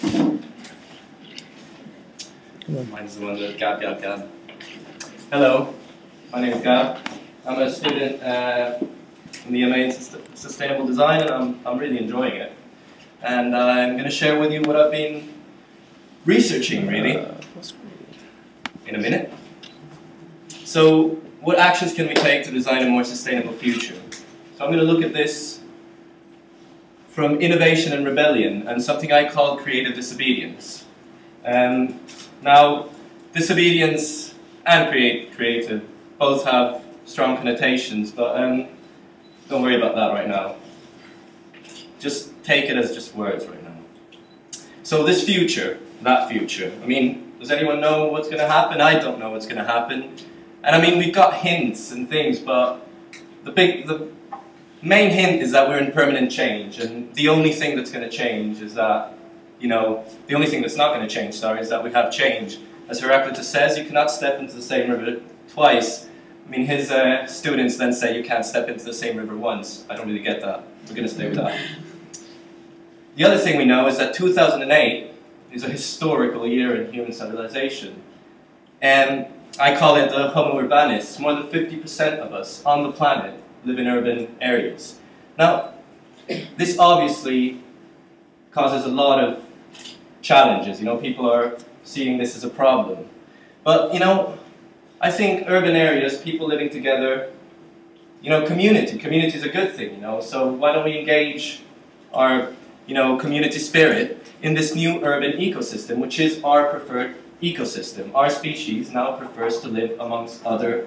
Mine's the one that Gab. Hello, my name is Gab. I'm a student in the MA in Sustainable Design, and I'm really enjoying it. And I'm going to share with you what I've been researching, really, in a minute. So, what actions can we take to design a more sustainable future? So I'm going to look at this from innovation and rebellion, and something I call creative disobedience. Now, disobedience and creative both have strong connotations, but don't worry about that right now. Just take it as just words right now. So this future, that future, I mean, does anyone know what's going to happen? I don't know what's going to happen. And I mean, we've got hints and things, but the main hint is that we're in permanent change, and the only thing that's going to change is that, the only thing that's not going to change, is that we have change. As Heraclitus says, you cannot step into the same river twice. I mean, his students then say you can't step into the same river once. I don't really get that. We're going to stay with that. The other thing we know is that 2008 is a historical year in human civilization. And I call it the Homo urbanis. More than 50% of us on the planet live in urban areas. Now, this obviously causes a lot of challenges. People are seeing this as a problem. But, I think urban areas, people living together, community is a good thing, so why don't we engage our, community spirit in this new urban ecosystem, which is our preferred ecosystem. Our species now prefers to live amongst other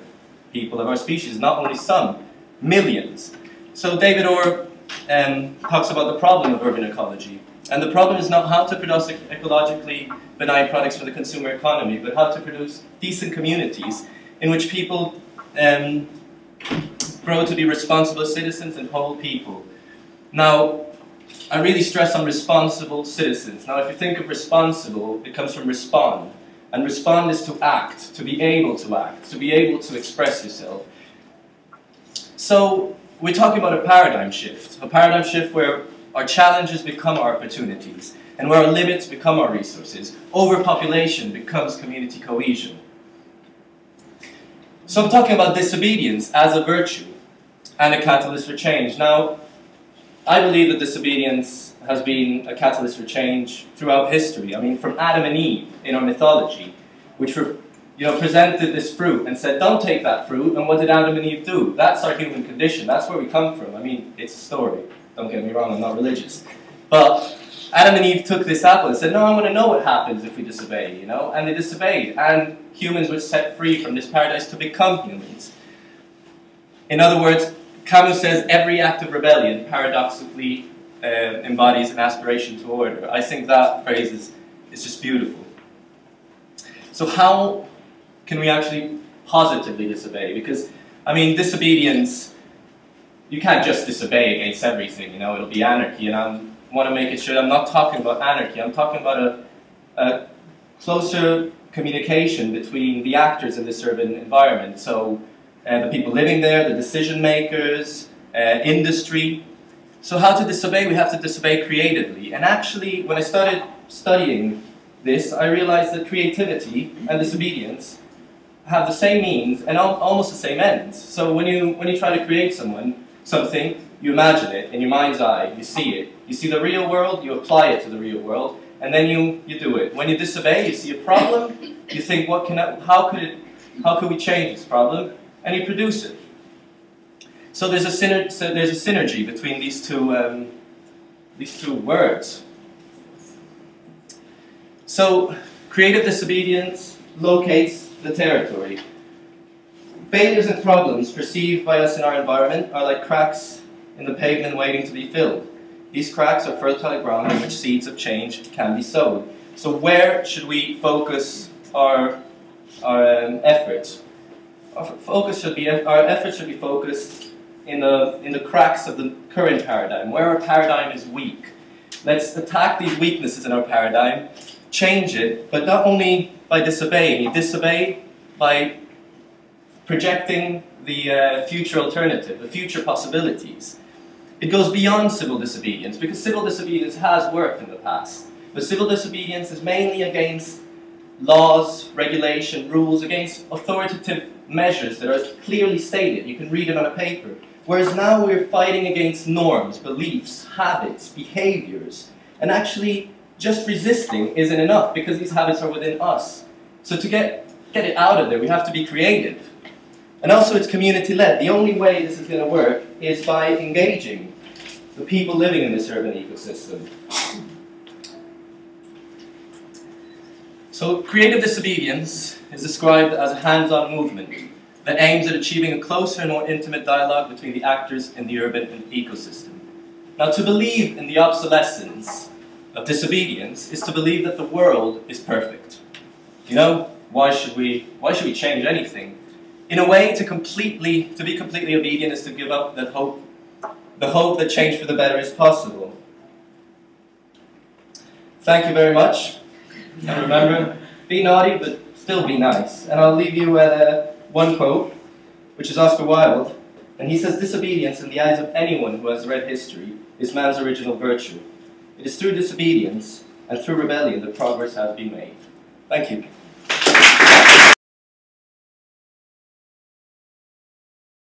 people of our species, not only some, millions. So David Orr talks about the problem of urban ecology. And the problem is not how to produce ecologically benign products for the consumer economy, but how to produce decent communities in which people grow to be responsible citizens and whole people. Now, I really stress on responsible citizens. Now, if you think of responsible, it comes from respond. And respond is to act, to be able to express yourself. So, we're talking about a paradigm shift where our challenges become our opportunities, and where our limits become our resources. Overpopulation becomes community cohesion. So I'm talking about disobedience as a virtue and a catalyst for change. Now, I believe that disobedience has been a catalyst for change throughout history. I mean, from Adam and Eve in our mythology, which were, presented this fruit and said, don't take that fruit, and what did Adam and Eve do? That's our human condition, that's where we come from. I mean, it's a story. Don't get me wrong, I'm not religious. But Adam and Eve took this apple and said, no, I want to know what happens if we disobey, And they disobeyed. And humans were set free from this paradise to become humans. In other words, Camus says every act of rebellion paradoxically embodies an aspiration to order. I think that phrase is just beautiful. So how can we actually positively disobey? Because, I mean, disobedience, you can't just disobey against everything, it'll be anarchy, and I want to make it sure I'm not talking about anarchy, I'm talking about a closer communication between the actors in this urban environment, so the people living there, the decision makers, industry. So how to disobey? We have to disobey creatively, and actually when I started studying this, I realized that creativity and disobedience have the same means and almost the same ends. So when you try to create something, you imagine it in your mind's eye, you see it. You see the real world, you apply it to the real world, and then you do it. When you disobey, you see a problem, you think, how could we change this problem? And you produce it. So there's a synergy between these two words. So creative disobedience locates the territory. Failures and problems perceived by us in our environment are like cracks in the pavement waiting to be filled. These cracks are fertile ground in which seeds of change can be sowed. So where should we focus our efforts? Our efforts should be focused in the cracks of the current paradigm, where our paradigm is weak. Let's attack these weaknesses in our paradigm, change it, but not only by disobeying. You disobey by projecting the future alternative, the future possibilities. It goes beyond civil disobedience, because civil disobedience has worked in the past. But civil disobedience is mainly against laws, regulation, rules, against authoritative measures that are clearly stated. You can read it on a paper. Whereas now we're fighting against norms, beliefs, habits, behaviors, and actually just resisting isn't enough because these habits are within us. So to get it out of there, we have to be creative. And also it's community-led. The only way this is going to work is by engaging the people living in this urban ecosystem. So creative disobedience is described as a hands-on movement that aims at achieving a closer and more intimate dialogue between the actors in the urban ecosystem. Now, to believe in the obsolescence of disobedience is to believe that the world is perfect. You know, why should we change anything? In a way, to be completely obedient is to give up that hope, the hope that change for the better is possible. Thank you very much. And remember, be naughty, but still be nice. And I'll leave you with one quote, which is Oscar Wilde. And he says, "Disobedience in the eyes of anyone who has read history is man's original virtue. It is through disobedience and through rebellion that progress has been made." Thank you.